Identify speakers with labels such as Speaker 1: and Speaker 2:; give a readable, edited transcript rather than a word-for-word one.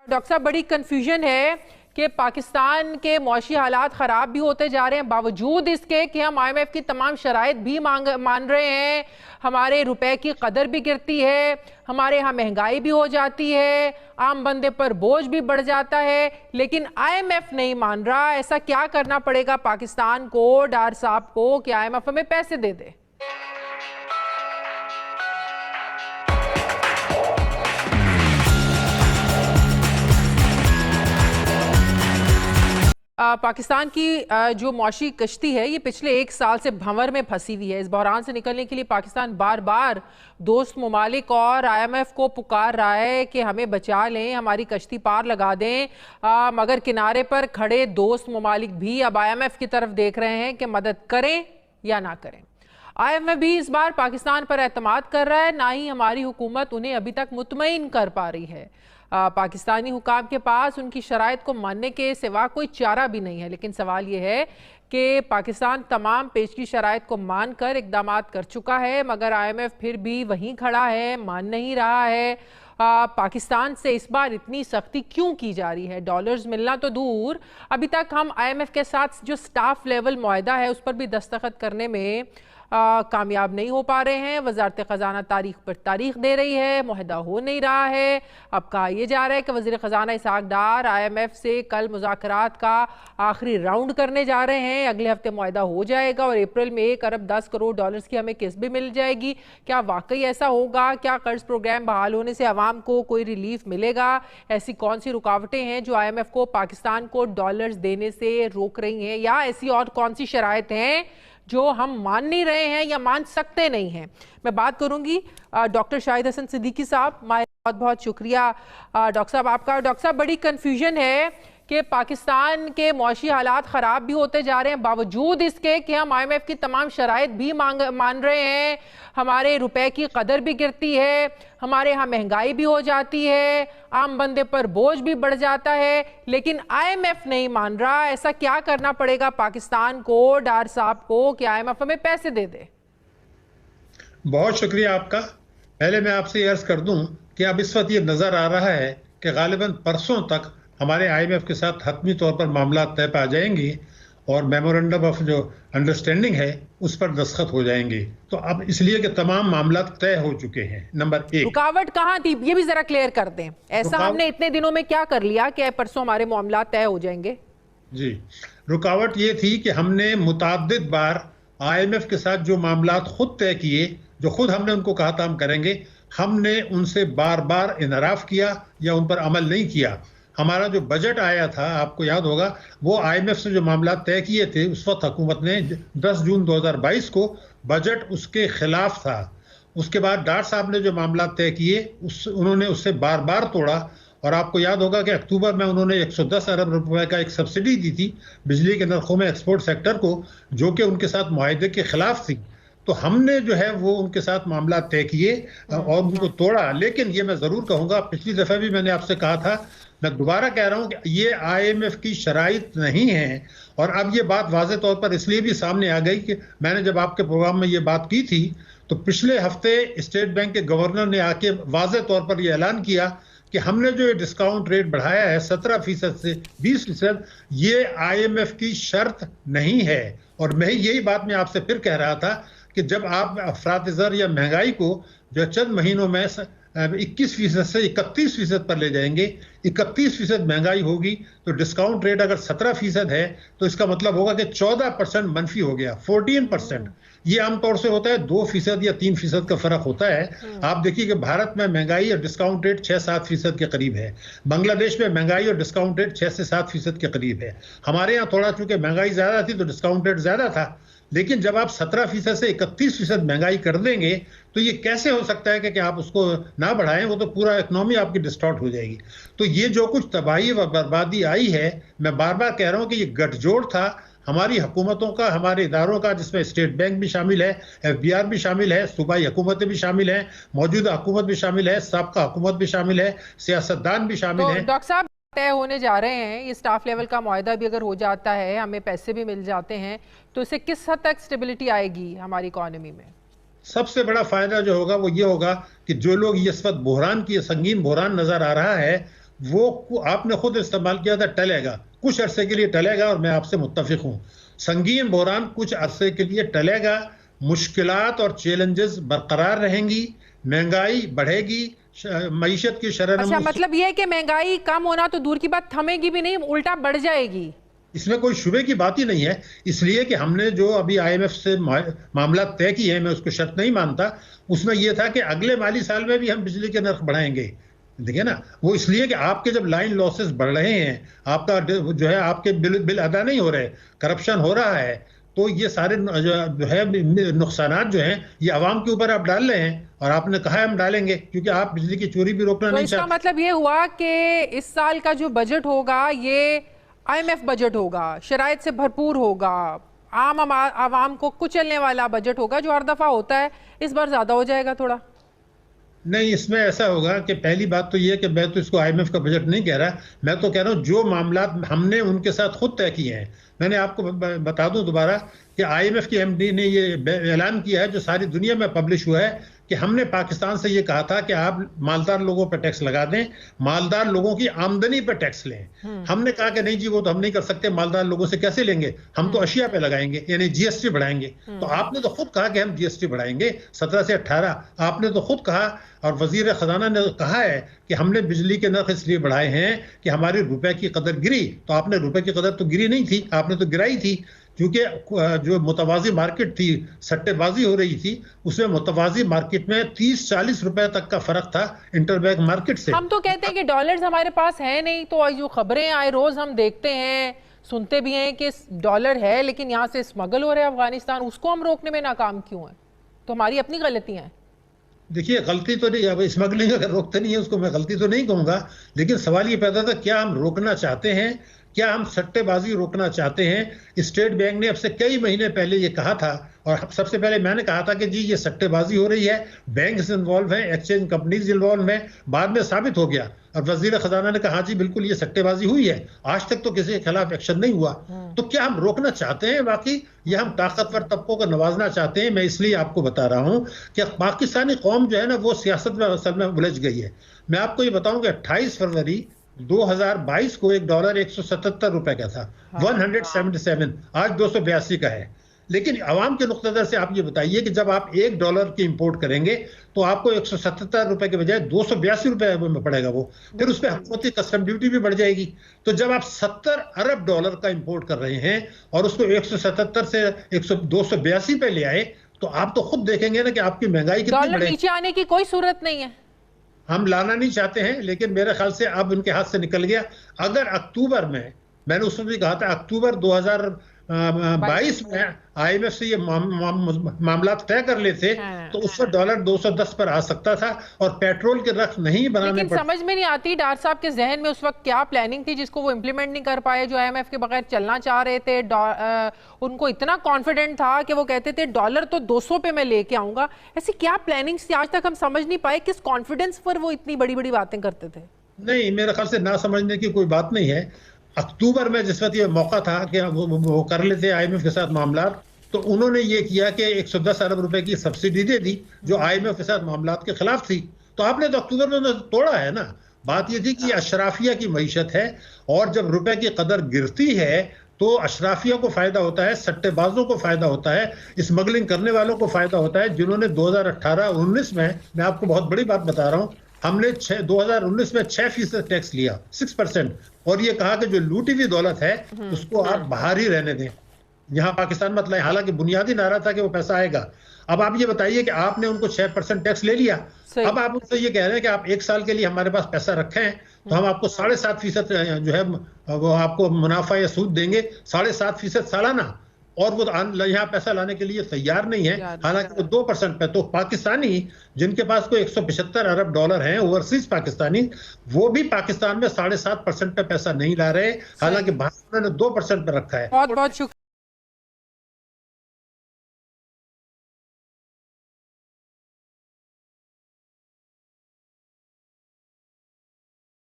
Speaker 1: Doctor साहब, बड़ी confusion है कि पाकिस्तान के मौशी हालात ख़राब भी होते जा रहे हैं, बावजूद इसके कि हम IMF की तमाम शराइत भी मान रहे हैं। हमारे रुपए की कदर भी गिरती है, हमारे यहाँ महंगाई भी हो जाती है, आम बंदे पर बोझ भी बढ़ जाता है, लेकिन IMF नहीं मान रहा। ऐसा क्या करना पड़ेगा पाकिस्तान को, डार साहब को, कि IMF हमें पैसे दे दे? पाकिस्तान की जो मौशी कश्ती है ये पिछले एक साल से भंवर में फंसी हुई है। इस बहरान से निकलने के लिए पाकिस्तान बार बार दोस्त ममालिक और IMF को पुकार रहा है कि हमें बचा लें, हमारी कश्ती पार लगा दें, मगर किनारे पर खड़े दोस्त ममालिक भी अब IMF की तरफ देख रहे हैं कि मदद करें या ना करें। IMF भी इस बार पाकिस्तान पर एतमाद कर रहा है, ना ही हमारी हुकूमत उन्हें अभी तक मुतमईन कर पा रही है। पाकिस्तानी हुकाम के पास उनकी शराइत को मानने के सिवा कोई चारा भी नहीं है। लेकिन सवाल यह है कि पाकिस्तान तमाम पेशगी शराइत को मानकर इकदाम कर चुका है, मगर IMF फिर भी वहीं खड़ा है, मान नहीं रहा है। पाकिस्तान से इस बार इतनी सख्ती क्यों की जा रही है? डॉलर्स मिलना तो दूर, अभी तक हम IMF के साथ जो स्टाफ लेवल मुआहदा है उस पर भी दस्तखत करने में कामयाब नहीं हो पा रहे हैं। वजारत ख़जाना तारीख पर तारीख दे रही है, मुआहदा हो नहीं रहा है। अब कहा यह जा रहा है कि वज़ीर ख़जाना इसहाक डार IMF से कल मुज़ाकरात का आखिरी राउंड करने जा रहे हैं। अगले हफ्ते मुआहदा हो जाएगा और अप्रैल में 1 अरब 10 करोड़ डॉलर्स की हमें किस्त भी मिल जाएगी। क्या वाकई ऐसा होगा? क्या कर्ज प्रोग्राम बहाल होने से आवाम को कोई रिलीफ मिलेगा? ऐसी कौन सी रुकावटें हैं जो IMF को पाकिस्तान को डॉलर्स देने से रोक रही हैं, या ऐसी और कौन सी शराइत हैं जो हम मान नहीं रहे हैं या मान सकते नहीं हैं? मैं बात करूंगी डॉक्टर शाहिद हसन सिद्दीकी साहब। बहुत बहुत शुक्रिया डॉक्टर साहब आपका। डॉक्टर साहब, बड़ी कंफ्यूजन है कि पाकिस्तान के मौशी हालात ख़राब भी होते जा रहे हैं, बावजूद इसके कि हम IMF की तमाम शराइत भी मान रहे हैं। हमारे रुपए की कदर भी गिरती है, हमारे यहाँ महंगाई भी हो जाती है, आम बंदे पर बोझ भी बढ़ जाता है, लेकिन IMF नहीं मान रहा। ऐसा क्या करना पड़ेगा पाकिस्तान को, डार साहब को, कि IMF हमें पैसे दे दे?
Speaker 2: बहुत शुक्रिया आपका। पहले मैं आपसे अर्ज कर दूं कि अब इस वक्त ये नजर आ रहा है कि गालिबन परसों तक हमारे IMF के साथ हतमी तौर पर मामला तय पा जाएंगे और मेमोरेंडम ऑफ जो अंडरस्टैंडिंग है उस पर दस्तखत हो जाएंगे। तो अब इसलिए कि तमाम मामला तय हो चुके हैं। नंबर 1,
Speaker 1: रुकावट कहाँ थी ये भी जरा क्लियर कर दें। ऐसा हमने इतने दिनों में क्या कर लिया कि परसों हमारे मामला तय हो जाएंगे?
Speaker 2: जी, रुकावट ये थी कि हमने मुताद्दिद बार IMF के साथ जो मामला खुद तय किए, जो खुद हमने उनको कहा था हम करेंगे, हमने उनसे बार बार इनराफ किया या उन पर अमल नहीं किया। हमारा जो बजट आया था, आपको याद होगा, वो IMF से जो मामला तय किए थे उस वक्त हुकूमत ने 10 जून 2022 को बजट उसके खिलाफ था। उसके बाद डार साहब ने जो मामला तय किए उन्होंने उससे बार बार तोड़ा। और आपको याद होगा कि अक्टूबर में उन्होंने 110 अरब रुपए का एक सब्सिडी दी थी बिजली के नरखों में एक्सपोर्ट सेक्टर को, जो कि उनके साथ मुआहदे के खिलाफ थी। तो हमने जो है वो उनके साथ मामला तय किए और उनको तोड़ा। लेकिन ये मैं जरूर कहूंगा, पिछली दफा भी मैंने आपसे कहा था, मैं दोबारा कह रहा हूं कि ये IMF की शराइत नहीं है। और अब ये बात वाज़े तौर पर इसलिए भी सामने आ गई कि मैंने जब आपके प्रोग्राम में ये बात की थी तो पिछले हफ्ते स्टेट बैंक के गवर्नर ने आके वाज़े तौर पर यह ऐलान किया कि हमने जो डिस्काउंट रेट बढ़ाया है 17% से 20%, ये IMF की शर्त नहीं है। और मैं यही बात मैं आपसे फिर कह रहा था कि जब आप अफरात-ए-ज़र या महंगाई को जो चंद महीनों में 21% से 31% पर ले जाएंगे, 31% महंगाई होगी, तो डिस्काउंट रेट अगर 17% है तो इसका मतलब होगा कि 14% मनफी हो गया, 14%। ये आमतौर से होता है 2% या 3% का फर्क होता है। आप देखिए कि भारत में महंगाई और डिस्काउंट रेट 6-7% के करीब है। बांग्लादेश में महंगाई और डिस्काउंट रेट 6 से 7% के करीब है। हमारे यहाँ थोड़ा चूंकि महंगाई ज्यादा थी तो डिस्काउंट रेट ज्यादा था। लेकिन जब आप 17% से 31% महंगाई कर देंगे तो ये कैसे हो सकता है कि आप उसको ना बढ़ाएं? वो तो पूरा इकोनॉमी आपकी डिस्टॉर्ट हो जाएगी। तो ये जो कुछ तबाही व बर्बादी आई है, मैं बार बार कह रहा हूं कि ये गठजोड़ था हमारी हुकूमतों का, हमारे इदारों का, जिसमें स्टेट बैंक भी शामिल है, FBR भी शामिल है, सूबाई हुकूमतें भी शामिल हैं, मौजूदा हुकूमत भी शामिल है, साबका हुकूमत भी शामिल है, सियासतदान भी शामिल है।
Speaker 1: डॉक्टर साहब, तय होने जा रहे हैं, ये स्टाफ लेवल का मुआहदा भी अगर हो जाता है, हमें पैसे भी मिल जाते हैं, तो इससे किस हद तक स्टेबिलिटी आएगी हमारी इकोनॉमी में?
Speaker 2: सबसे बड़ा फायदा जो होगा वो ये होगा कि जो लोग इस वक्त बहरान की संगीन बहरान नजर आ रहा है वो आपने खुद इस्तेमाल किया था, टलेगा, कुछ अरसे के लिए टलेगा, और मैं आपसे मुत्तफिक हूं। संगीन बहरान कुछ अरसे के लिए टलेगा, मुश्किलात और चैलेंजेस बरकरार रहेंगी, महंगाई बढ़ेगी, मईशत की शरह
Speaker 1: अच्छा, मतलब ये है कि महंगाई कम होना तो दूर की बात, थमेगी भी नहीं, उल्टा बढ़ जाएगी।
Speaker 2: इसमें कोई शुबे की बात ही नहीं है। इसलिए कि हमने जो अभी आईएमएफ से मामला तय किए हैं, मैं उसको शर्त नहीं मानता, उसमें यह था कि अगले माली साल में भी हम बिजली के नर्ख बढ़ाएंगे। देखिए ना, वो इसलिए कि आपके जब लाइन लॉसेस बढ़ रहे हैं, आपका जो है आपके बिल अदा नहीं हो रहे, करप्शन हो रहा है, तो ये सारे जो है नुकसानात जो हैं ये आवाम के ऊपर आप डाल रहे हैं, और आपने कहा है हम डालेंगे, क्योंकि आप बिजली की चोरी भी रोकना
Speaker 1: तो
Speaker 2: नहीं
Speaker 1: इसका
Speaker 2: चाहते।
Speaker 1: मतलब ये हुआ कि इस साल का जो बजट होगा ये आईएमएफ बजट होगा, शराइत से भरपूर होगा, आम आवाम को कुचलने वाला बजट होगा, जो हर दफा होता है। इस बार ज्यादा हो जाएगा थोड़ा?
Speaker 2: नहीं, इसमें ऐसा होगा कि पहली बात तो ये कि मैं तो इसको आईएमएफ का बजट नहीं कह रहा, मैं तो कह रहा हूं जो मामला हमने उनके साथ खुद तय किए हैं। मैंने आपको बता दूं दोबारा कि आईएमएफ की एमडी ने ये ऐलान किया है, जो सारी दुनिया में पब्लिश हुआ है, कि हमने पाकिस्तान से ये कहा था कि आप मालदार लोगों पर टैक्स लगा दें, मालदार लोगों की आमदनी पर टैक्स लें। हमने कहा कि नहीं जी, वो तो हम नहीं कर सकते, मालदार लोगों से कैसे लेंगे, हम तो अशिया पे लगाएंगे, यानी जीएसटी बढ़ाएंगे। तो आपने तो खुद कहा कि हम जीएसटी बढ़ाएंगे 17 से 18, आपने तो खुद कहा, और वजीर खजाना ने कहा है कि हमने बिजली के नर्ख इसलिए बढ़ाए हैं कि हमारे रुपए की कदर गिरी। तो आपने रुपए की कदर तो गिरी नहीं थी, आपने तो गिराई थी, क्योंकि जो मुतवाजी मार्केट थी, सट्टेबाजी हो रही थी, उसमें मुतवाजी मार्केट में 30-40 रुपए तक का फर्क था इंटरबैंक मार्केट से।
Speaker 1: हम तो कहते हैं कि डॉलर्स हमारे पास है नहीं, तो जो खबरें आए रोज हम देखते हैं, सुनते भी हैं कि डॉलर है लेकिन यहाँ से स्मगल हो रहे हैं अफगानिस्तान, उसको हम रोकने में नाकाम क्यों है? तो हमारी अपनी गलतियां हैं।
Speaker 2: देखिए, गलती तो नहीं, अब स्मगलिंग अगर रोकते नहीं है उसको मैं गलती तो नहीं कहूंगा, लेकिन सवाल ये पैदा था, क्या हम रोकना चाहते हैं, क्या हम सट्टेबाजी रोकना चाहते हैं? स्टेट बैंक ने अब से कई महीने पहले ये कहा था, और सबसे पहले मैंने कहा था कि जी ये सट्टेबाजी हो रही है, बैंक इन्वॉल्व है, एक्सचेंज कंपनीज इन्वॉल्व है। बाद में साबित हो गया, और वजीर खजाना ने कहा जी बिल्कुल ये सट्टेबाजी हुई है, आज तक तो किसी के खिलाफ एक्शन नहीं हुआ। तो क्या हम रोकना चाहते हैं वाकई, या हम ताकतवर तबकों को नवाजना चाहते हैं? मैं इसलिए आपको बता रहा हूं कि पाकिस्तानी कौम जो है ना, वो सियासत में असल में उलझ गई है। मैं आपको ये बताऊं कि 28 फरवरी 2022 को $1 177 रुपए का था, 177, आज 282 का है। लेकिन आवाम के नुक्ते नजर से आप ये बताइए कि जब आप $1 की इंपोर्ट करेंगे तो आपको 177 रुपए के बजाय 282 रुपए में पड़ेगा वो, फिर उस पर हुकूमती कस्टम ड्यूटी भी बढ़ जाएगी। तो जब आप $70 अरब का इंपोर्ट कर रहे हैं और उसको 177 से 282 पे ले आए, तो आप तो खुद देखेंगे ना कि आपकी महंगाई कितनी बढ़ेगी।
Speaker 1: डॉलर नीचे आने की कोई सूरत नहीं है।
Speaker 2: हम लाना नहीं चाहते हैं, लेकिन मेरे ख्याल से अब उनके हाथ से निकल गया। अगर अक्टूबर में, मैंने उसमें भी कहा था, अक्टूबर 2022 में आईएमएफ से ये मामला तय कर लेते, तो उससे डॉलर 210 पर आ सकता था और पेट्रोल के रख नहीं बनाने
Speaker 1: लेकिन समझ में नहीं आती डॉक्टर साहब के जहन में उस वक्त क्या प्लानिंग थी जिसको वो इम्प्लीमेंट नहीं कर पाए, जो आईएमएफ के बगैर चलना चाह रहे थे। उनको इतना कॉन्फिडेंट था कि वो कहते थे डॉलर तो 200 पे मैं लेके आऊंगा। ऐसी क्या प्लानिंग थी, आज तक हम समझ नहीं पाए किस कॉन्फिडेंस पर वो इतनी बड़ी बड़ी बातें करते थे।
Speaker 2: नहीं, मेरे ख्याल से ना समझने की कोई बात नहीं है। अक्टूबर में जिस वक्त ये मौका था कि वो कर लेते आईएमएफ के साथ मामला, तो उन्होंने ये किया कि 110 अरब रुपए की सब्सिडी दे दी जो आईएमएफ के साथ मामला के खिलाफ थी। तो आपने तो अक्टूबर में तोड़ा है ना। बात ये थी कि अशराफिया की मईशत है, और जब रुपए की कदर गिरती है तो अशराफिया को फायदा होता है, सट्टेबाजों को फायदा होता है, स्मगलिंग करने वालों को फायदा होता है, जिन्होंने 2018-19 में, मैं आपको बहुत बड़ी बात बता रहा हूं, हमने 2019 में 6% टैक्स लिया, 6%, और ये कहा कि जो लूटी हुई दौलत है उसको आप बाहर ही रहने दें, यहाँ पाकिस्तान मत लाएं। हालांकि बुनियादी नारा था कि वो पैसा आएगा। अब आप ये बताइए कि आपने उनको 6% टैक्स ले लिया, अब आप उनसे ये कह रहे हैं कि आप 1 साल के लिए हमारे पास पैसा रखे हैं, तो हम आपको 7.5% जो है वो आपको मुनाफा या सूद देंगे, 7.5% सालाना, और वो यहाँ पैसा लाने के लिए तैयार नहीं है, हालांकि वो 2% पे। तो पाकिस्तानी जिनके पास कोई 175 अरब डॉलर हैं, ओवरसीज पाकिस्तानी, वो भी पाकिस्तान में 7.5% पे पैसा नहीं ला रहे, हालांकि बाहर उन्होंने 2% पे रखा है।
Speaker 1: बहुत बहुत शुक्रिया।